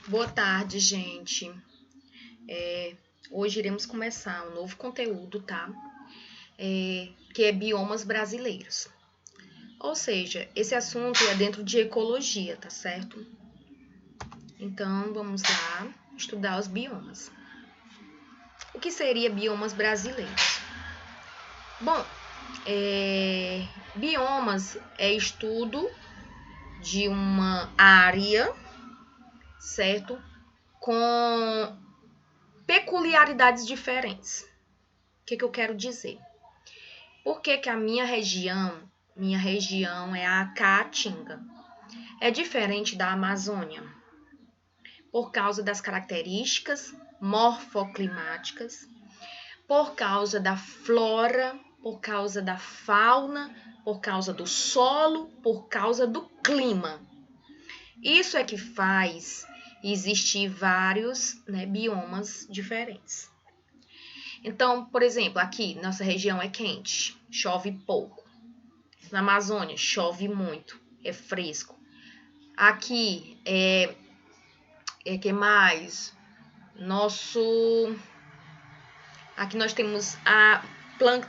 Boa tarde, gente. Hoje iremos começar um novo conteúdo, tá? Que é biomas brasileiros. Ou seja, esse assunto é dentro de ecologia, tá certo? Então, vamos lá estudar os biomas. O que seria biomas brasileiros? Bom, biomas é estudo de uma área, certo? Com peculiaridades diferentes. O que eu quero dizer? Por que a minha região é a Caatinga, é diferente da Amazônia? Por causa das características morfoclimáticas, por causa da flora, por causa da fauna, por causa do solo, por causa do clima. Isso é que faz existir vários, biomas diferentes. Então, por exemplo, aqui nossa região é quente, chove pouco. Na Amazônia chove muito, é fresco. Aqui que mais? Aqui nós temos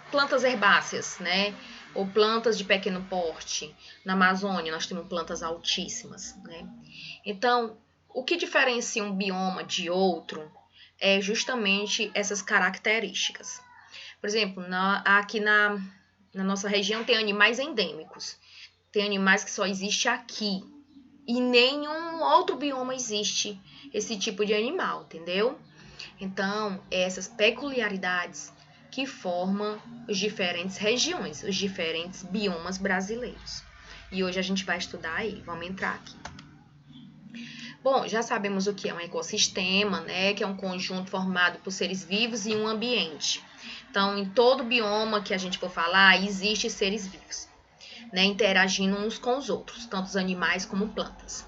plantas herbáceas, né? Ou plantas de pequeno porte. Na Amazônia nós temos plantas altíssimas, né? Então, o que diferencia um bioma de outro é justamente essas características. Por exemplo, aqui na nossa região tem animais endêmicos. Tem animais que só existem aqui. E nenhum outro bioma existe esse tipo de animal, entendeu? Então, essas peculiaridades que formam as diferentes regiões, os diferentes biomas brasileiros. E hoje a gente vai estudar aí, vamos entrar aqui. Bom, já sabemos o que é um ecossistema, né? Que é um conjunto formado por seres vivos e um ambiente. Então, em todo bioma que a gente for falar, existem seres vivos, né? Interagindo uns com os outros, tanto os animais como plantas,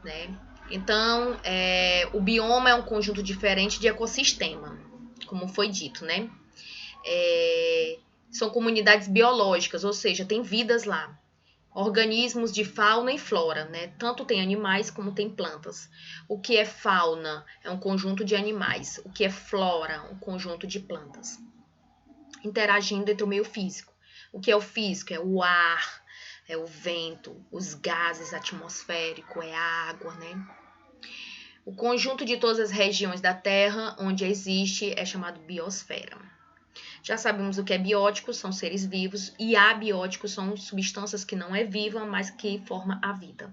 né? Então, o bioma é um conjunto diferente de ecossistema, como foi dito, né? São comunidades biológicas, ou seja, tem vidas lá. Organismos de fauna e flora, né? Tanto tem animais como tem plantas. O que é fauna? É um conjunto de animais. O que é flora? Um conjunto de plantas. Interagindo entre o meio físico. O que é o físico? É o ar, é o vento, os gases atmosféricos, é a água, né? O conjunto de todas as regiões da Terra onde existe é chamado biosfera. Já sabemos o que é biótico, são seres vivos, e abióticos são substâncias que não é viva, mas que formam a vida.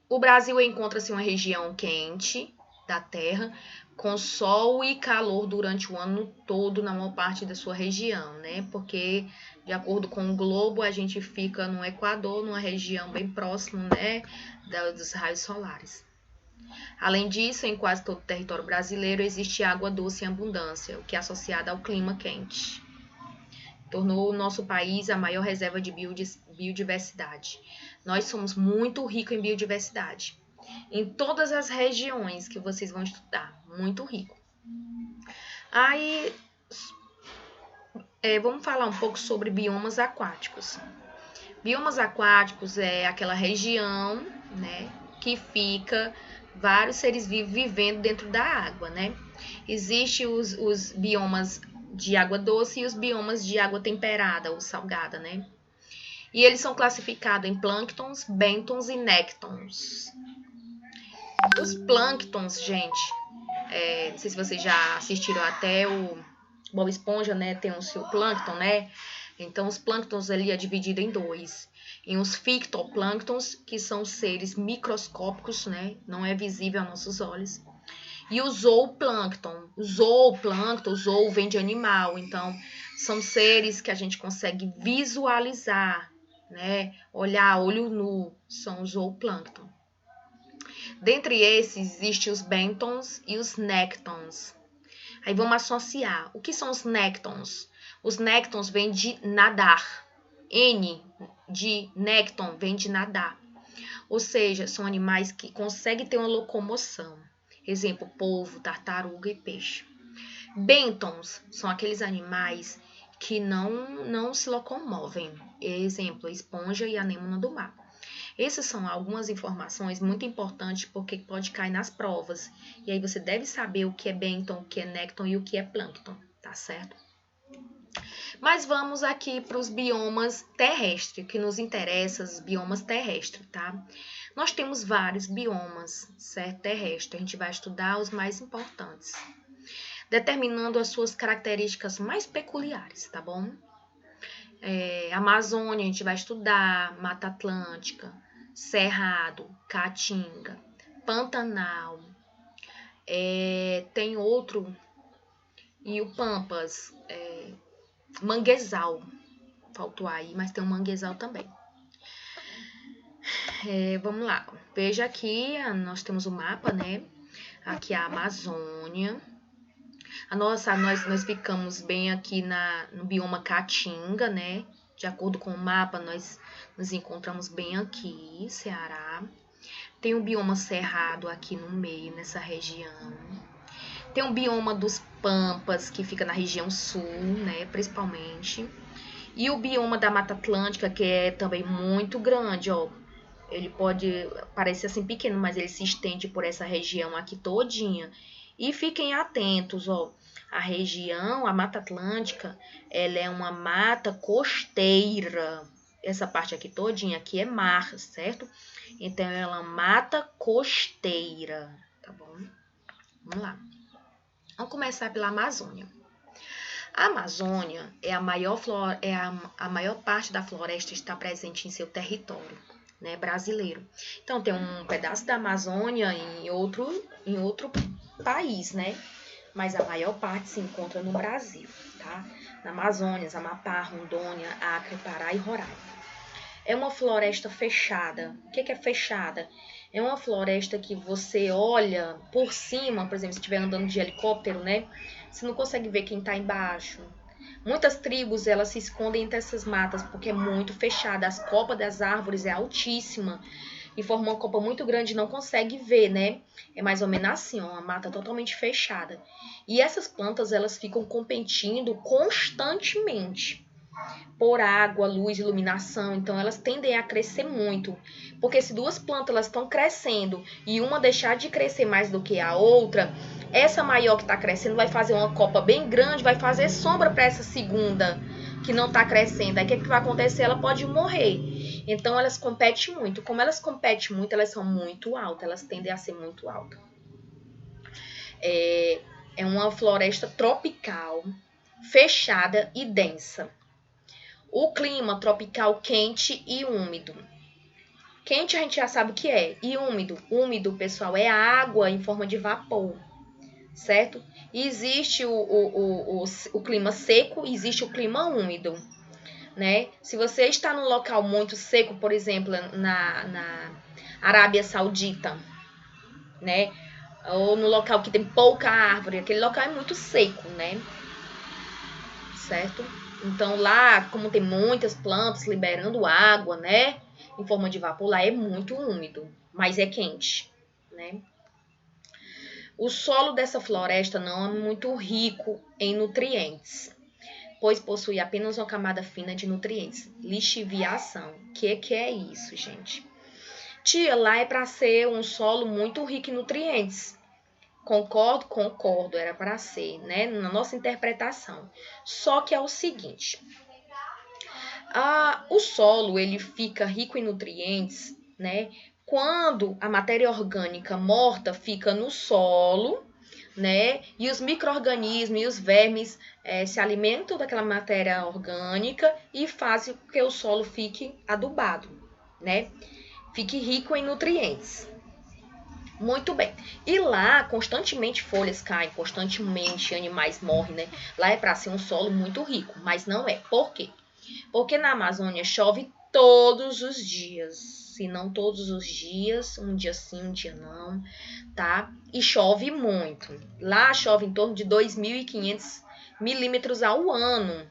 O Brasil encontra-se em uma região quente da Terra, com sol e calor durante o ano todo na maior parte da sua região, né? Porque, de acordo com o globo, a gente fica no Equador, numa região bem próxima, né, dos raios solares. Além disso, em quase todo o território brasileiro existe água doce em abundância, o que é associado ao clima quente. Tornou o nosso país a maior reserva de biodiversidade. Nós somos muito ricos em biodiversidade. Em todas as regiões que vocês vão estudar, muito rico. Aí, vamos falar um pouco sobre biomas aquáticos. Biomas aquáticos é aquela região, né, que fica vários seres vivos vivendo dentro da água, né? Existem os biomas de água doce e os biomas de água temperada ou salgada, né? E eles são classificados em plânctons, bentons e néctons. Os plânctons, gente, não sei se vocês já assistiram até o Bob Esponja, né? Tem o seu plâncton, né? Então, os plânctons ali é dividido em dois. Em os fitoplânctons, que são seres microscópicos, né? Não é visível aos nossos olhos. E o zooplâncton. O zoo vem de animal. Então, são seres que a gente consegue visualizar, né? Olhar olho nu, são os zooplâncton. Dentre esses, existem os bentons e os néctons. Aí vamos associar. O que são os néctons? Os néctons vêm de nadar. N de nécton vem de nadar. Ou seja, são animais que conseguem ter uma locomoção. Exemplo, polvo, tartaruga e peixe. Bentons são aqueles animais que não se locomovem. Exemplo, a esponja e a anêmona do mar. Essas são algumas informações muito importantes porque pode cair nas provas. E aí você deve saber o que é bênton, o que é nécton e o que é plâncton, tá certo? Mas vamos aqui para os biomas terrestres, que nos interessa, os biomas terrestres, tá? Nós temos vários biomas, certo? Terrestres. A gente vai estudar os mais importantes, determinando as suas características mais peculiares, tá bom? Amazônia, a gente vai estudar Mata Atlântica, Cerrado, Caatinga, Pantanal, tem outro, e o Pampas, Manguezal, faltou aí, mas tem um Manguezal também. Vamos lá, veja aqui, nós temos o mapa, né? Aqui a Amazônia. Nós ficamos bem aqui no bioma Caatinga, né? De acordo com o mapa, nós nos encontramos bem aqui, Ceará. Tem o bioma Cerrado aqui no meio, nessa região. Tem o bioma dos Pampas, que fica na região sul, né? Principalmente. E o bioma da Mata Atlântica, que é também muito grande, ó. Ele pode parecer assim pequeno, mas ele se estende por essa região aqui todinha. E fiquem atentos, ó. A região, a Mata Atlântica, ela é uma mata costeira. Essa parte aqui todinha aqui é mar, certo? Então, ela é uma mata costeira, tá bom? Vamos lá. Vamos começar pela Amazônia. A Amazônia é a maior parte da floresta está presente em seu território, né, brasileiro. Então, tem um pedaço da Amazônia em outro país, né? Mas a maior parte se encontra no Brasil, tá? Na Amazônia, Amapá, Rondônia, Acre, Pará e Roraima. É uma floresta fechada. O que é fechada? É uma floresta que você olha por cima, por exemplo, se estiver andando de helicóptero, né? Você não consegue ver quem está embaixo. Muitas tribos, elas se escondem entre essas matas porque é muito fechada. As copas das árvores é altíssima e forma uma copa muito grande, não consegue ver, né? É mais ou menos assim, ó, uma mata totalmente fechada. E essas plantas, elas ficam competindo constantemente por água, luz, iluminação. Então, elas tendem a crescer muito. Porque se duas plantas elas estão crescendo e uma deixar de crescer mais do que a outra, essa maior que está crescendo vai fazer uma copa bem grande, vai fazer sombra para essa segunda que não está crescendo. Aí o que vai acontecer? Ela pode morrer. Então, elas competem muito. Como elas competem muito, elas são muito altas. Elas tendem a ser muito altas. É uma floresta tropical, fechada e densa. O clima tropical quente e úmido. Quente a gente já sabe o que é. E úmido? Úmido, pessoal, é água em forma de vapor. Certo? E existe o clima seco e existe o clima úmido. Né? Se você está num local muito seco, por exemplo, na Arábia Saudita, né? Ou no local que tem pouca árvore, aquele local é muito seco, né? Certo? Então, lá, como tem muitas plantas liberando água, né? Em forma de vapor, lá é muito úmido, mas é quente, né? O solo dessa floresta não é muito rico em nutrientes, pois possui apenas uma camada fina de nutrientes. Lixiviação. O que é isso, gente? Tia, lá é para ser um solo muito rico em nutrientes. Concordo, era para ser, né? Na nossa interpretação. Só que é o seguinte, o solo ele fica rico em nutrientes, né? Quando a matéria orgânica morta fica no solo, né? E os micro-organismos e os vermes se alimentam daquela matéria orgânica e fazem com que o solo fique adubado, né? Fique rico em nutrientes. Muito bem. E lá, constantemente folhas caem, constantemente animais morrem, né? Lá é para ser um solo muito rico, mas não é. Por quê? Porque na Amazônia chove todos os dias. Se não todos os dias, um dia sim, um dia não, tá? E chove muito. Lá chove em torno de 2.500 milímetros ao ano.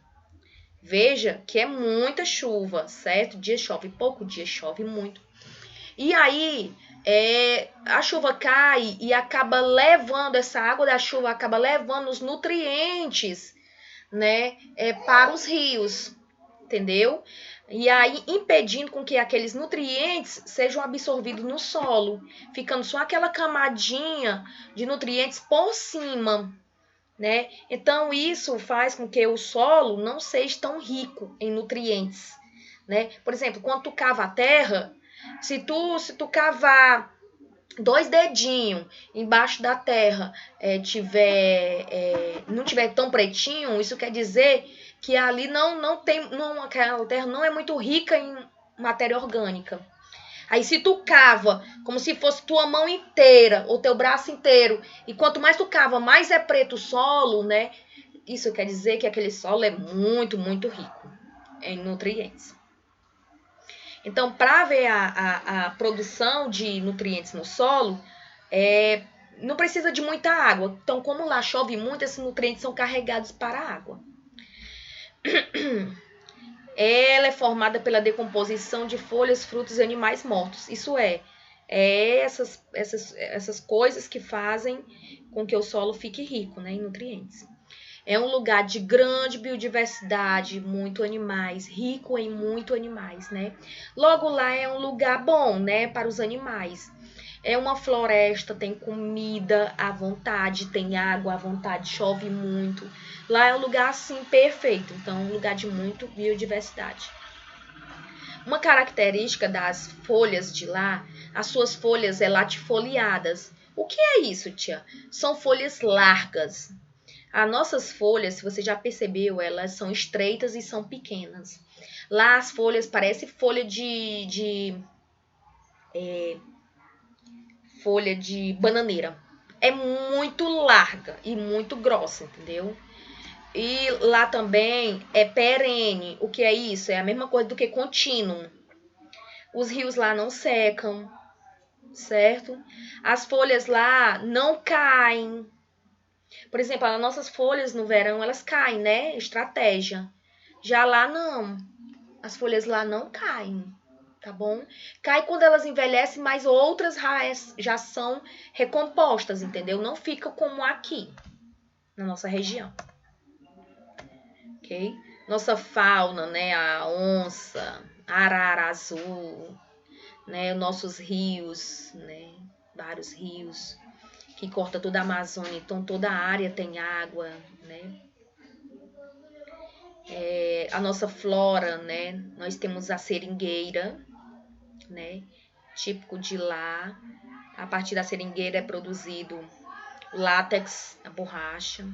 Veja que é muita chuva, certo? Dia chove pouco, dia chove muito. E aí, a chuva cai e acaba levando, essa água da chuva acaba levando os nutrientes, né, para os rios. entendeu? E aí impedindo com que aqueles nutrientes sejam absorvidos no solo, ficando só aquela camadinha de nutrientes por cima, né? Então isso faz com que o solo não seja tão rico em nutrientes, né? Por exemplo, quando tu cava a terra, se tu cavar 2 dedinhos embaixo da terra não tiver tão pretinho, isso quer dizer que ali aquela terra não é muito rica em matéria orgânica. Aí se tu cava como se fosse tua mão inteira ou teu braço inteiro, e quanto mais tu cava, mais é preto o solo, né? Isso quer dizer que aquele solo é muito, muito rico em nutrientes. Então, para ver a produção de nutrientes no solo, não precisa de muita água. Então, como lá chove muito, esses nutrientes são carregados para a água. Ela é formada pela decomposição de folhas, frutos e animais mortos. Isso essas coisas que fazem com que o solo fique rico, né, em nutrientes. É um lugar de grande biodiversidade, muito animais, rico em muito animais, né? Logo lá é um lugar bom, né, para os animais. É uma floresta, tem comida à vontade, tem água à vontade, chove muito. Lá é um lugar assim perfeito, então um lugar de muito biodiversidade. Uma característica das folhas de lá, as suas folhas latifoliadas. O que é isso, tia? São folhas largas. As nossas folhas, se você já percebeu, elas são estreitas e são pequenas. Lá as folhas parecem folha folha de bananeira. É muito larga e muito grossa, entendeu? E lá também é perene. O que é isso? É a mesma coisa do que contínuo. Os rios lá não secam, certo? As folhas lá não caem. Por exemplo, as nossas folhas no verão, elas caem, né? Estratégia. Já lá não. As folhas lá não caem, tá bom? Cai quando elas envelhecem, mas outras raias já são recompostas, entendeu? Não fica como aqui, na nossa região. Ok? Nossa fauna, né? A onça, a arara azul, né? Nossos rios, né? Vários rios que corta toda a Amazônia, então toda a área tem água, né? A nossa flora, né? Nós temos a seringueira, né? Típico de lá. A partir da seringueira é produzido o látex, a borracha.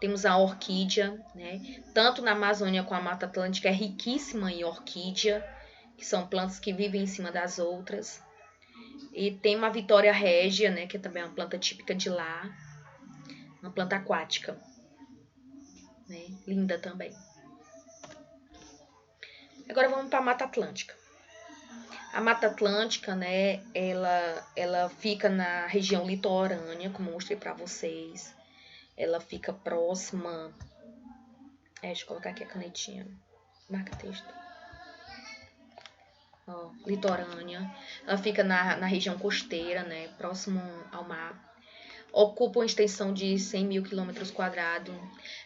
Temos a orquídea, né? Tanto na Amazônia como a Mata Atlântica é riquíssima em orquídea, que são plantas que vivem em cima das outras. E tem uma Vitória régia, né? Que é também uma planta típica de lá. Uma planta aquática, né? Linda também. Agora vamos para a Mata Atlântica. A Mata Atlântica, né, ela fica na região litorânea, como eu mostrei para vocês. Ela fica próxima... deixa eu colocar aqui a canetinha. Marca texto. Ó, litorânea. Ela fica na região costeira, né, próximo ao mar. Ocupa uma extensão de 100 mil quilômetros quadrados.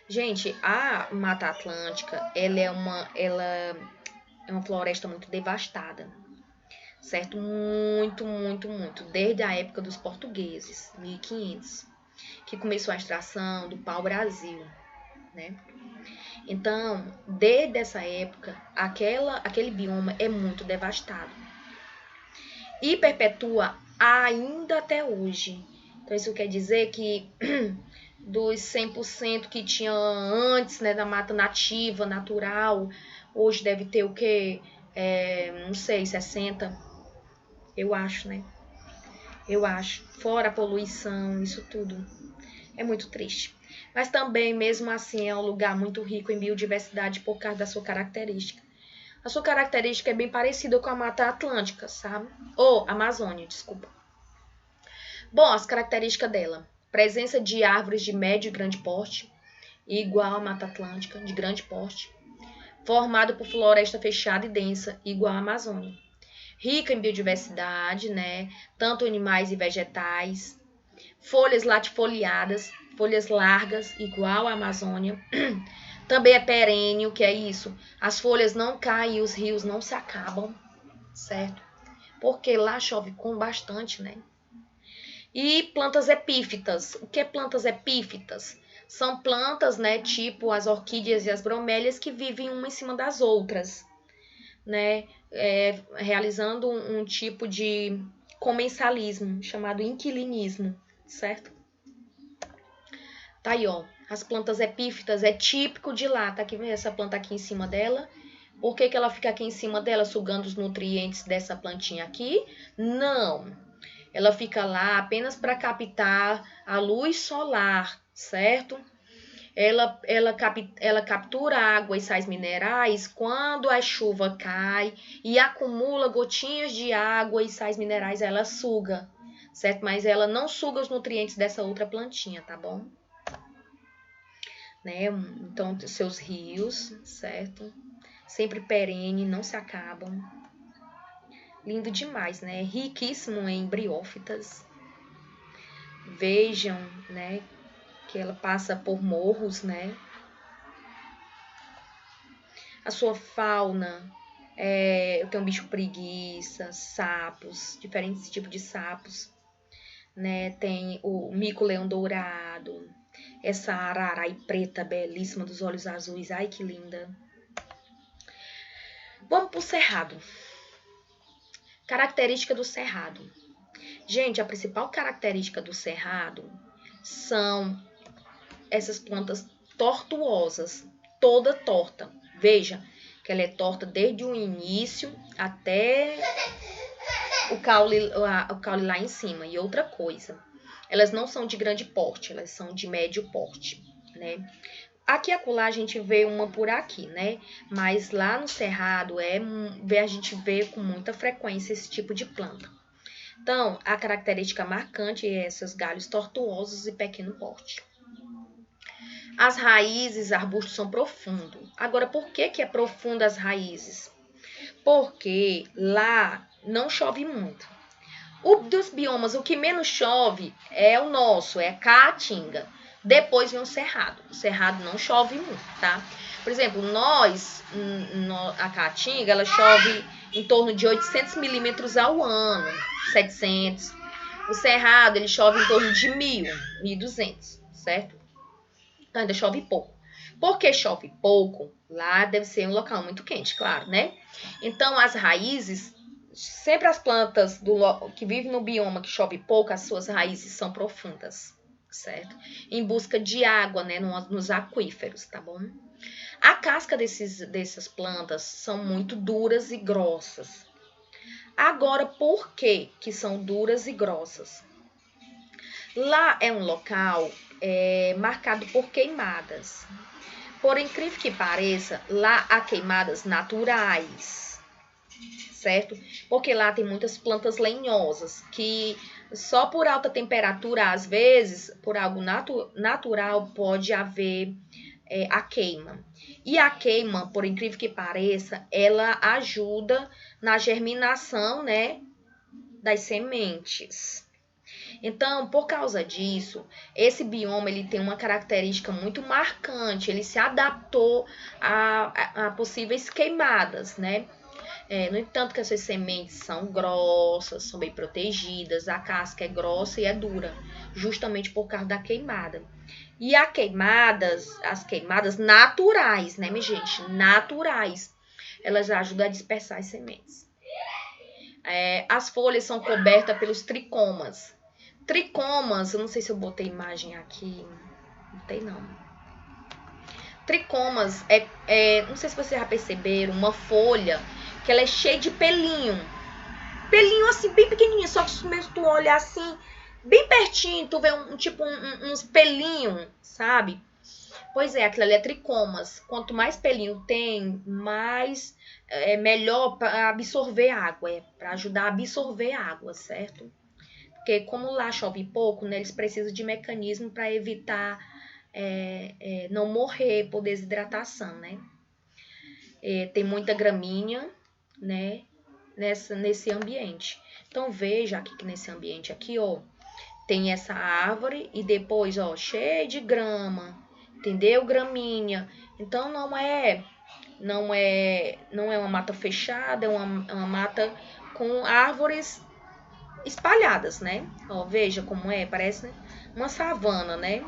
Gente, a Mata Atlântica, ela é uma floresta muito devastada. Certo? Muito, muito, muito. Desde a época dos portugueses, 1500, que começou a extração do pau-brasil, né? Então, desde essa época, aquele bioma é muito devastado. E perpetua ainda até hoje. Então, isso quer dizer que dos 100% que tinha antes, né, da mata nativa, natural, hoje deve ter o quê? Não sei, 60%. Eu acho, né? Eu acho. Fora a poluição, isso tudo. É muito triste. Mas também, mesmo assim, é um lugar muito rico em biodiversidade por causa da sua característica. A sua característica é bem parecida com a Mata Atlântica, sabe? Ou Amazônia, desculpa. Bom, as características dela. Presença de árvores de médio e grande porte, igual à Mata Atlântica, de grande porte. Formado por floresta fechada e densa, igual à Amazônia. Rica em biodiversidade, né? Tanto animais e vegetais. Folhas latifoliadas, folhas largas, igual à Amazônia. Também é perene, o que é isso? As folhas não caem e os rios não se acabam, certo? Porque lá chove com bastante, né? E plantas epífitas. O que é plantas epífitas? São plantas, né, tipo as orquídeas e as bromélias que vivem uma em cima das outras, né? Realizando um tipo de comensalismo, chamado inquilinismo, certo? Tá aí, ó. As plantas epífitas é típico de lá. Tá aqui, essa planta aqui em cima dela. Por que ela fica aqui em cima dela, sugando os nutrientes dessa plantinha aqui? Não. Ela fica lá apenas para captar a luz solar, certo? Ela captura água e sais minerais quando a chuva cai e acumula gotinhas de água e sais minerais, ela suga, certo? Mas ela não suga os nutrientes dessa outra plantinha, tá bom? Né? Então, seus rios, certo? Sempre perene, não se acabam. Lindo demais, né? Riquíssimo em briófitas. Vejam, né? Que ela passa por morros, né? A sua fauna, tem um bicho preguiça, sapos, diferentes tipos de sapos, né? Tem o mico-leão dourado, essa ararai preta belíssima dos olhos azuis, ai que linda. Vamos pro cerrado. Característica do cerrado. Gente, a principal característica do cerrado são essas plantas tortuosas, toda torta. Veja que ela é torta desde o início até o caule lá em cima. E outra coisa, elas não são de grande porte, elas são de médio porte, né? Aqui e acolá a gente vê uma por aqui, né? Mas lá no cerrado a gente vê com muita frequência esse tipo de planta. Então, a característica marcante é esses galhos tortuosos e pequeno porte. As raízes, arbustos são profundos. Agora, por que é profunda as raízes? Porque lá não chove muito. Dos biomas, o que menos chove é o nosso, é a caatinga. Depois vem o cerrado. O cerrado não chove muito, tá? Por exemplo, a caatinga, ela chove em torno de 800 milímetros ao ano, 700. O cerrado, ele chove em torno de 1.200, certo? Então ainda chove pouco. Porque chove pouco, lá deve ser um local muito quente, claro, né? Então as raízes, sempre as plantas que vivem no bioma que chove pouco, as suas raízes são profundas, certo? Em busca de água, né, nos aquíferos, tá bom? A casca dessas plantas são muito duras e grossas. Agora, por que são duras e grossas? Lá é um local marcado por queimadas. Por incrível que pareça, lá há queimadas naturais, certo? Porque lá tem muitas plantas lenhosas que só por alta temperatura, às vezes, por algo natural, pode haver a queima. E a queima, por incrível que pareça, ela ajuda na germinação, né, das sementes. Então, por causa disso, esse bioma ele tem uma característica muito marcante. Ele se adaptou a possíveis queimadas, né? No entanto, que essas sementes são grossas, são bem protegidas, a casca é grossa e é dura, justamente por causa da queimada. E as queimadas naturais, né, minha gente? Naturais. Elas ajudam a dispersar as sementes. As folhas são cobertas pelos tricomas. Tricomas, eu não sei se eu botei imagem aqui. Não tem, não. Tricomas não sei se vocês já perceberam, uma folha que ela é cheia de pelinho. Pelinho assim, bem pequenininho, só que se tu olhar assim, bem pertinho, tu vê uns pelinhos, sabe? Pois é, aquilo ali é tricomas. Quanto mais pelinho tem, mais melhor para absorver água, para ajudar a absorver água, certo? Porque como lá chove pouco, né, eles precisam de mecanismo para evitar não morrer por desidratação, né? Tem muita gramínea, né, nesse ambiente. Então veja aqui que nesse ambiente aqui, ó, tem essa árvore e depois, ó, cheio de grama. entendeu? Gramínea. Então não é uma mata fechada, é uma mata com árvores espalhadas, né? Ó, veja como parece uma savana, né?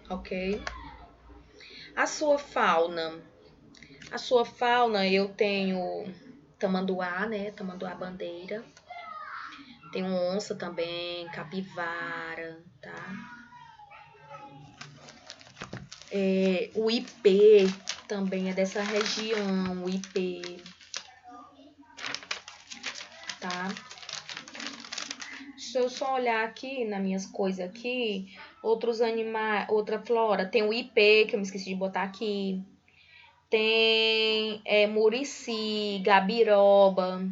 Ok? A sua fauna eu tenho tamanduá, né? Tamanduá bandeira. Tem onça também, capivara, tá? O ipê também é dessa região, o ipê, tá? Se eu só olhar aqui nas minhas coisas aqui, outros animais, outra flora, tem o ipê, que eu me esqueci de botar aqui. Tem murici, gabiroba,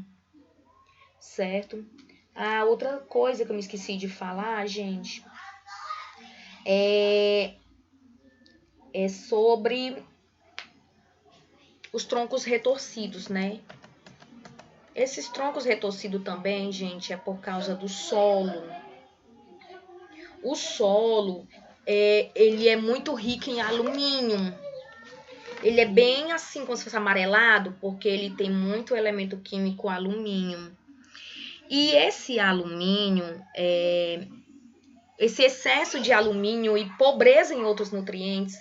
certo? Outra coisa que eu me esqueci de falar, gente, é sobre os troncos retorcidos, né? Esses troncos retorcidos também, gente, é por causa do solo. O solo, ele é muito rico em alumínio. Ele é bem assim, como se fosse amarelado, porque ele tem muito elemento químico alumínio. E esse alumínio, esse excesso de alumínio e pobreza em outros nutrientes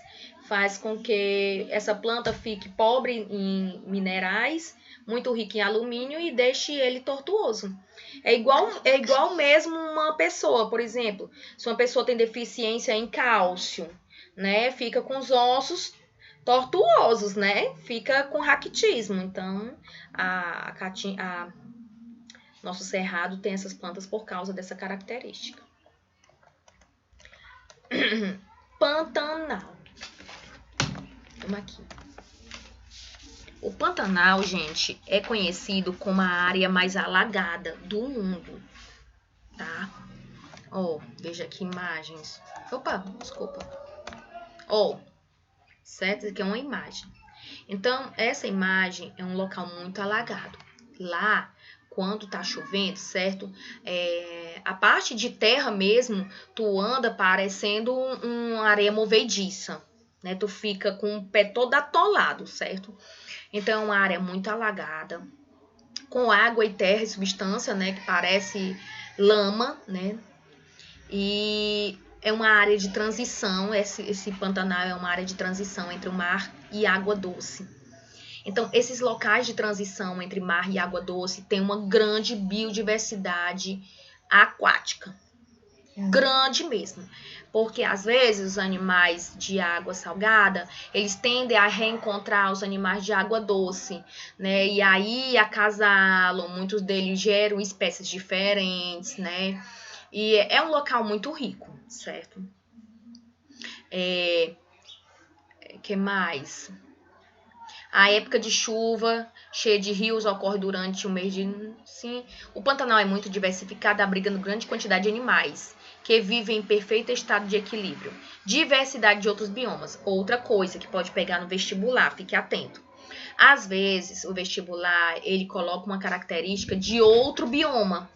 faz com que essa planta fique pobre em minerais, muito rica em alumínio e deixe ele tortuoso. É igual mesmo uma pessoa, por exemplo, se uma pessoa tem deficiência em cálcio, né, fica com os ossos tortuosos, né? Fica com raquitismo. Então, nosso cerrado tem essas plantas por causa dessa característica. Pantanal. Vamos aqui. O Pantanal, gente, é conhecido como a área mais alagada do mundo, tá? Ó, veja aqui imagens. Opa, desculpa. Ó, certo? Isso aqui é uma imagem. Então, essa imagem é um local muito alagado. Lá, quando tá chovendo, certo? A parte de terra mesmo, tu anda parecendo uma areia movediça, né? Tu fica com o pé todo atolado, certo? Então, é uma área muito alagada, com água e terra e substância, né? Que parece lama, né? E é uma área de transição, esse Pantanal é uma área de transição entre o mar e água doce. Então, esses locais de transição entre mar e água doce têm uma grande biodiversidade aquática. Grande mesmo. Porque, às vezes, os animais de água salgada, eles tendem a reencontrar os animais de água doce, né? E aí acasalam, muitos deles geram espécies diferentes, né? E é um local muito rico, certo? Que mais? A época de chuva, cheia de rios, ocorre durante o mês de... Sim, o Pantanal é muito diversificado, abrigando grande quantidade de animais, que vivem em perfeito estado de equilíbrio. Diversidade de outros biomas. Outra coisa que pode pegar no vestibular, fique atento. Às vezes, o vestibular, ele coloca uma característica de outro bioma,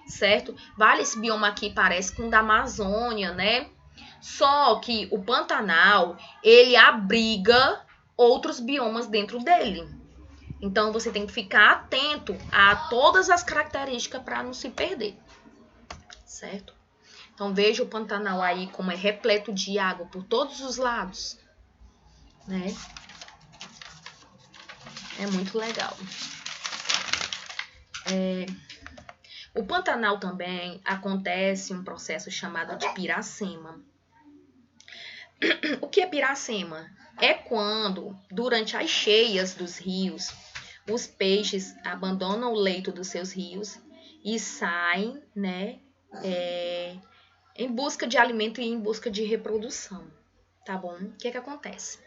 certo? Vale, esse bioma aqui parece com o da Amazônia, né? Só que o Pantanal, ele abriga outros biomas dentro dele. Então, você tem que ficar atento a todas as características para não se perder, certo? Então, veja o Pantanal aí como é repleto de água por todos os lados, né? É muito legal. O Pantanal também acontece um processo chamado de piracema. O que é piracema? É quando, durante as cheias dos rios, os peixes abandonam o leito dos seus rios e saem, né, em busca de alimento e em busca de reprodução, tá bom? O que é que acontece?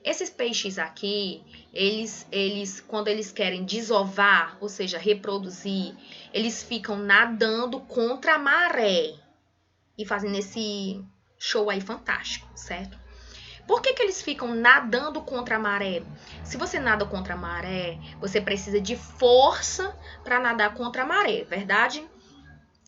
Esses peixes aqui, eles quando eles querem desovar, ou seja, reproduzir, eles ficam nadando contra a maré e fazendo esse show aí fantástico, certo? Por que eles ficam nadando contra a maré? Se você nada contra a maré, você precisa de força para nadar contra a maré, verdade?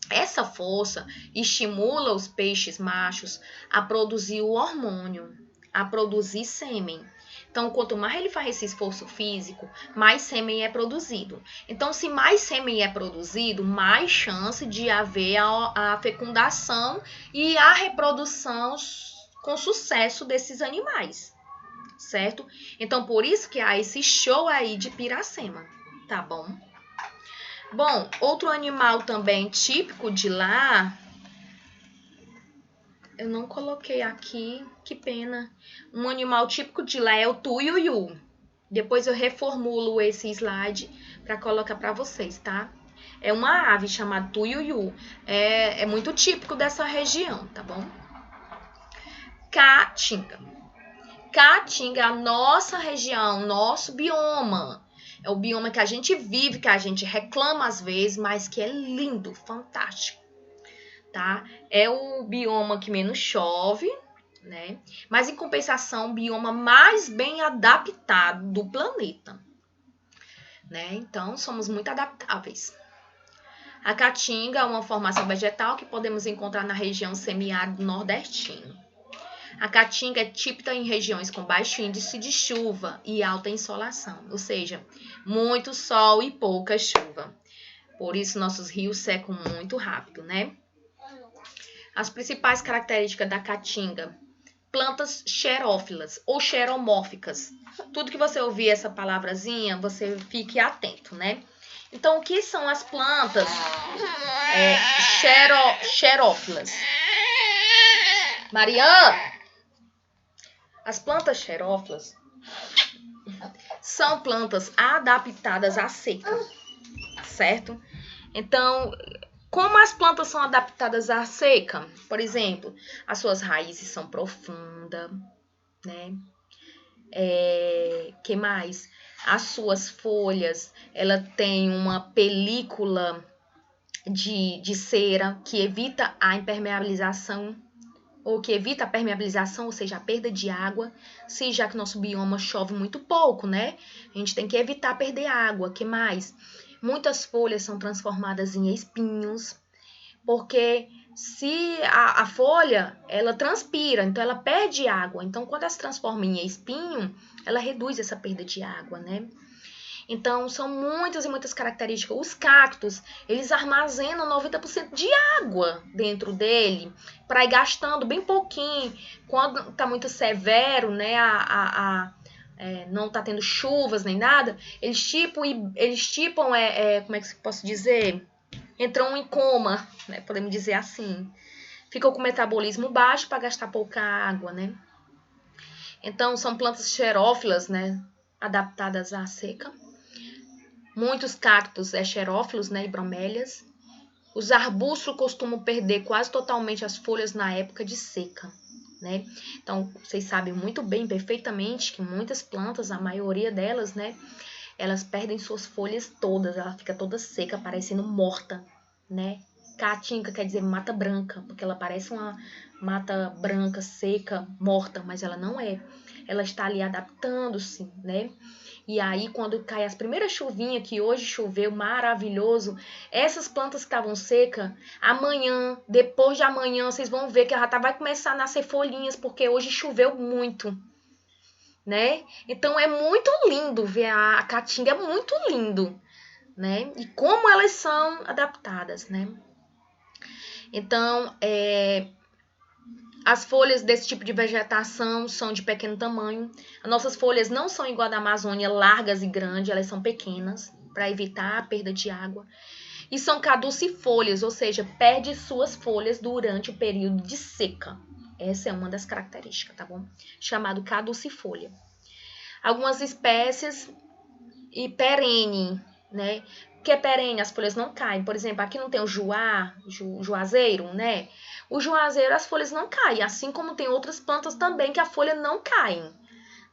Essa força estimula os peixes machos a produzir o hormônio, a produzir sêmen. Então, quanto mais ele faz esse esforço físico, mais sêmen é produzido. Então, se mais sêmen é produzido, mais chance de haver a fecundação e a reprodução com sucesso desses animais, certo? Então, por isso que há esse show aí de Piracema, tá bom? Bom, outro animal também típico de lá, eu não coloquei aqui, que pena. Um animal típico de lá é o tuiuiu. Depois eu reformulo esse slide para colocar para vocês, tá? É uma ave chamada tuiuiu. É muito típico dessa região, tá bom? Caatinga. Caatinga é a nossa região, nosso bioma. É o bioma que a gente vive, que a gente reclama às vezes, mas que é lindo, fantástico, tá? É o bioma que menos chove, né? Mas em compensação, o bioma mais bem adaptado do planeta, né? Então, somos muito adaptáveis. A caatinga é uma formação vegetal que podemos encontrar na região semiárido nordestino. A caatinga é típica em regiões com baixo índice de chuva e alta insolação, ou seja, muito sol e pouca chuva. Por isso, nossos rios secam muito rápido, né? As principais características da caatinga: plantas xerófilas ou xeromórficas. Tudo que você ouvir essa palavrazinha, você fique atento, né? Então, o que são as plantas xerófilas? Mariana! As plantas xerófilas são plantas adaptadas à seca, certo? Então, como as plantas são adaptadas à seca? Por exemplo, as suas raízes são profundas, né? Que mais? As suas folhas, ela tem uma película de cera que evita a impermeabilização, ou que evita a permeabilização, ou seja, a perda de água, se já que nosso bioma chove muito pouco, né? A gente tem que evitar perder água. Que mais? Muitas folhas são transformadas em espinhos, porque se a folha, ela transpira, então ela perde água. Então, quando ela se transforma em espinho, ela reduz essa perda de água, né? Então, são muitas e muitas características. Os cactos, eles armazenam 90% de água dentro dele, para ir gastando bem pouquinho. Quando está muito severo, né, não está tendo chuvas nem nada, eles tipam, como é que eu posso dizer? Entram em coma, né, podemos dizer assim. Ficam com metabolismo baixo para gastar pouca água, né? Então, são plantas xerófilas, né, adaptadas à seca. Muitos cactos xerófilos, né, e bromélias. Os arbustos costumam perder quase totalmente as folhas na época de seca, né? Então, vocês sabem muito bem, perfeitamente, que muitas plantas, a maioria delas, né, elas perdem suas folhas todas, ela fica toda seca, parecendo morta, né? Caatinga quer dizer mata branca, porque ela parece uma mata branca, seca, morta, mas ela não é. Ela está ali adaptando-se, né? E aí, quando cai as primeiras chuvinhas, que hoje choveu maravilhoso, essas plantas que estavam secas, amanhã, depois de amanhã, vocês vão ver que ela já vai começar a nascer folhinhas, porque hoje choveu muito, né? Então, é muito lindo ver a caatinga, é muito lindo, né? E como elas são adaptadas, né? Então, as folhas desse tipo de vegetação são de pequeno tamanho. As nossas folhas não são igual a da Amazônia, largas e grandes, elas são pequenas, para evitar a perda de água. E são caducifólias, ou seja, perde suas folhas durante o período de seca. Essa é uma das características, tá bom? Chamado caducifólia. Algumas espécies e perene, né? Que é perene, as folhas não caem. Por exemplo, aqui não tem o juazeiro, né? O juazeiro, as folhas não caem, assim como tem outras plantas também que a folha não caem,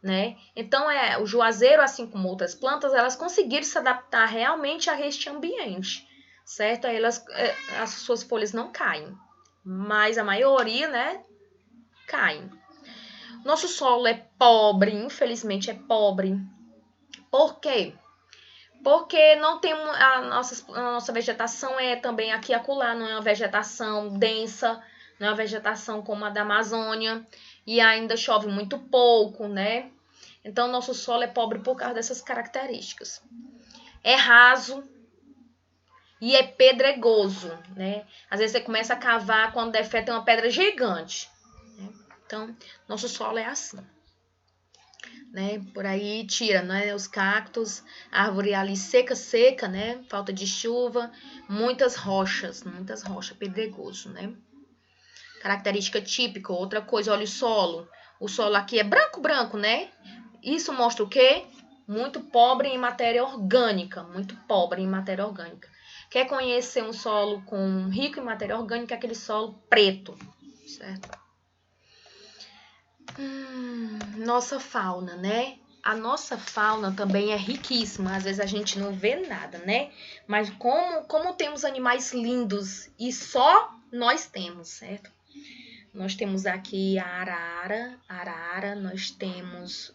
né? Então, o juazeiro, assim como outras plantas, elas conseguiram se adaptar realmente a este ambiente, certo? Aí as suas folhas não caem, mas a maioria, né, caem. Nosso solo é pobre, infelizmente é pobre. Por quê? Porque não tem a nossa vegetação é também aqui e acolá, não é uma vegetação densa, não é uma vegetação como a da Amazônia, e ainda chove muito pouco, né? Então, nosso solo é pobre por causa dessas características. É raso e é pedregoso, né? Às vezes você começa a cavar, quando der fé tem uma pedra gigante, né? Então, nosso solo é assim. Né? Por aí tira, né? Os cactos, árvore ali seca, né? Falta de chuva, muitas rochas, pedregoso, né? Característica típica, outra coisa, olha o solo. O solo aqui é branco, né? Isso mostra o quê? Muito pobre em matéria orgânica, Quer conhecer um solo rico em matéria orgânica, é aquele solo preto, certo? Nossa fauna, né? A nossa fauna também é riquíssima. Às vezes a gente não vê nada, né? Mas como temos animais lindos e só nós temos, certo? Nós temos aqui a arara, nós temos...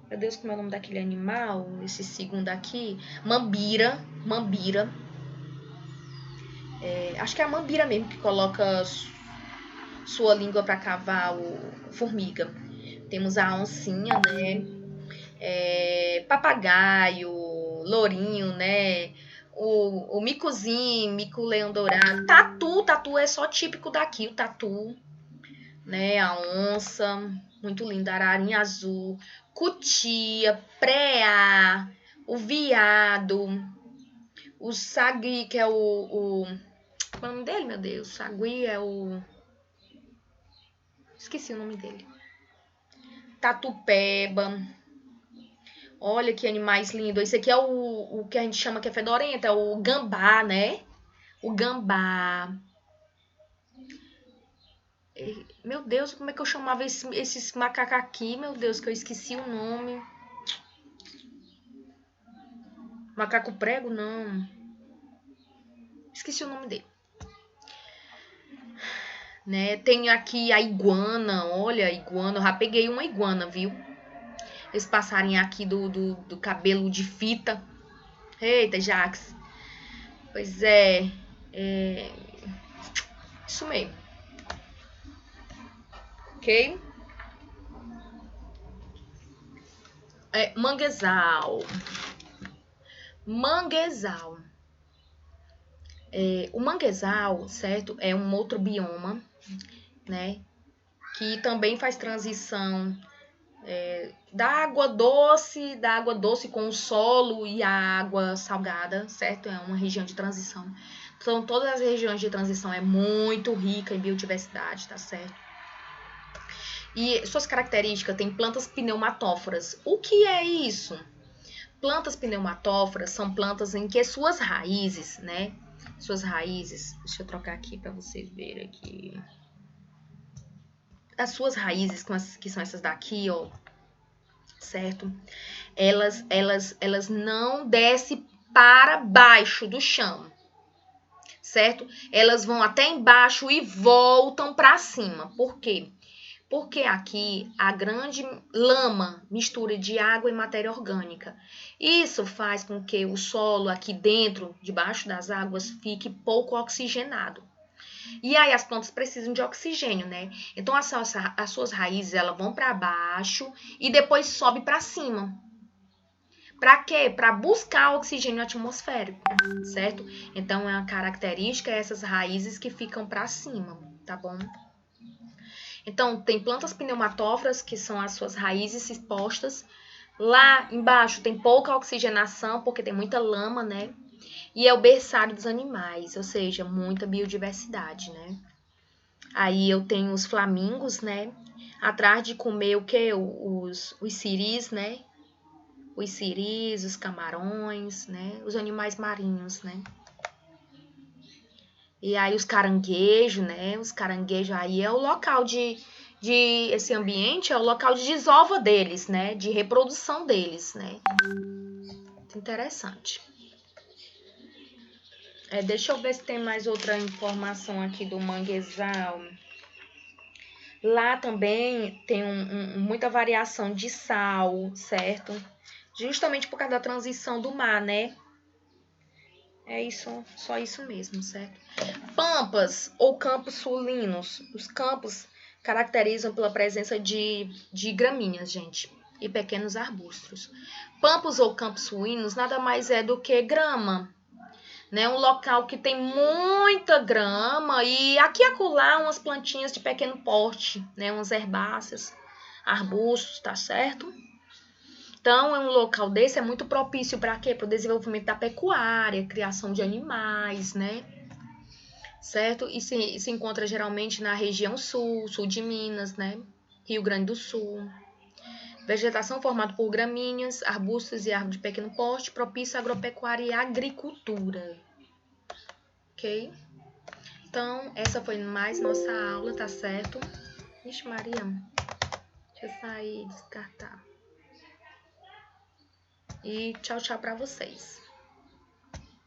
Meu Deus, como é o nome daquele animal? Esse segundo aqui. Mambira. Acho que é a mambira mesmo que coloca sua língua para cavar formiga. Temos a oncinha, né? Papagaio, lourinho, né? O micozinho, mico-leão dourado. Tatu é só típico daqui, o tatu, né? A onça, muito linda, ararinha azul, cutia, preá, o viado, o sagui, que é o nome dele, meu Deus? Sagui é o... Esqueci o nome dele. Tatupeba. Olha que animais lindos. Esse aqui é o que a gente chama que é fedorento, é o gambá, né? O gambá. Meu Deus, como é que eu chamava esses macacos aqui? Meu Deus, que eu esqueci o nome. Macaco prego, não. Esqueci o nome dele. Né? Tem aqui a iguana. Olha, a iguana. Eu já peguei uma iguana, viu? Esse passarinho aqui do cabelo de fita. Eita, Jax. Pois é. Isso mesmo. Ok? Manguezal. O manguezal, certo? É um outro bioma, né? Que também faz transição da água doce com o solo e a água salgada, certo? É uma região de transição. Então, todas as regiões de transição é muito rica em biodiversidade, tá certo? E suas características, tem plantas pneumatóforas. O que é isso? Plantas pneumatóforas são plantas em que suas raízes, né? Suas raízes, deixa eu trocar aqui para você ver aqui. As suas raízes, que são essas daqui, ó, certo? Elas não descem para baixo do chão, certo? Elas vão até embaixo e voltam para cima. Por quê? Porque aqui a grande lama mistura de água e matéria orgânica. Isso faz com que o solo aqui dentro, debaixo das águas, fique pouco oxigenado. E aí as plantas precisam de oxigênio, né? Então as suas raízes elas vão para baixo e depois sobe para cima. Para quê? Para buscar oxigênio atmosférico, certo? Então é uma característica essas raízes que ficam para cima, tá bom? Então, tem plantas pneumatóforas, que são as suas raízes expostas. Lá embaixo tem pouca oxigenação, porque tem muita lama, né? E é o berçário dos animais, ou seja, muita biodiversidade, né? Aí eu tenho os flamingos, né? Atrás de comer o quê? Os siris, né? Os siris, os camarões, né? Os animais marinhos, né? E aí os caranguejos, né? Os caranguejos aí é o local esse ambiente é o local de desova deles, né? De reprodução deles, né? Muito interessante. Deixa eu ver se tem mais outra informação aqui do manguezal. Lá também tem muita variação de sal, certo? justamente por causa da transição do mar, né? É isso, só isso mesmo, certo? Pampas ou campos sulinos. Os campos caracterizam pela presença de gramíneas, gente, e pequenos arbustos. Pampas ou campos suínos nada mais é do que grama, né? Um local que tem muita grama e aqui e acolá umas plantinhas de pequeno porte, né? Umas herbáceas, arbustos, tá certo? Então, um local desse é muito propício para quê? Para o desenvolvimento da pecuária, criação de animais, né? Certo? E se encontra geralmente na região sul de Minas, né? Rio Grande do Sul. Vegetação formada por gramíneas, arbustos e árvores de pequeno porte, propício à agropecuária e agricultura. Ok? Então, essa foi mais nossa aula, tá certo? Ixi, Maria, deixa eu sair, descartar. E tchau, tchau pra vocês.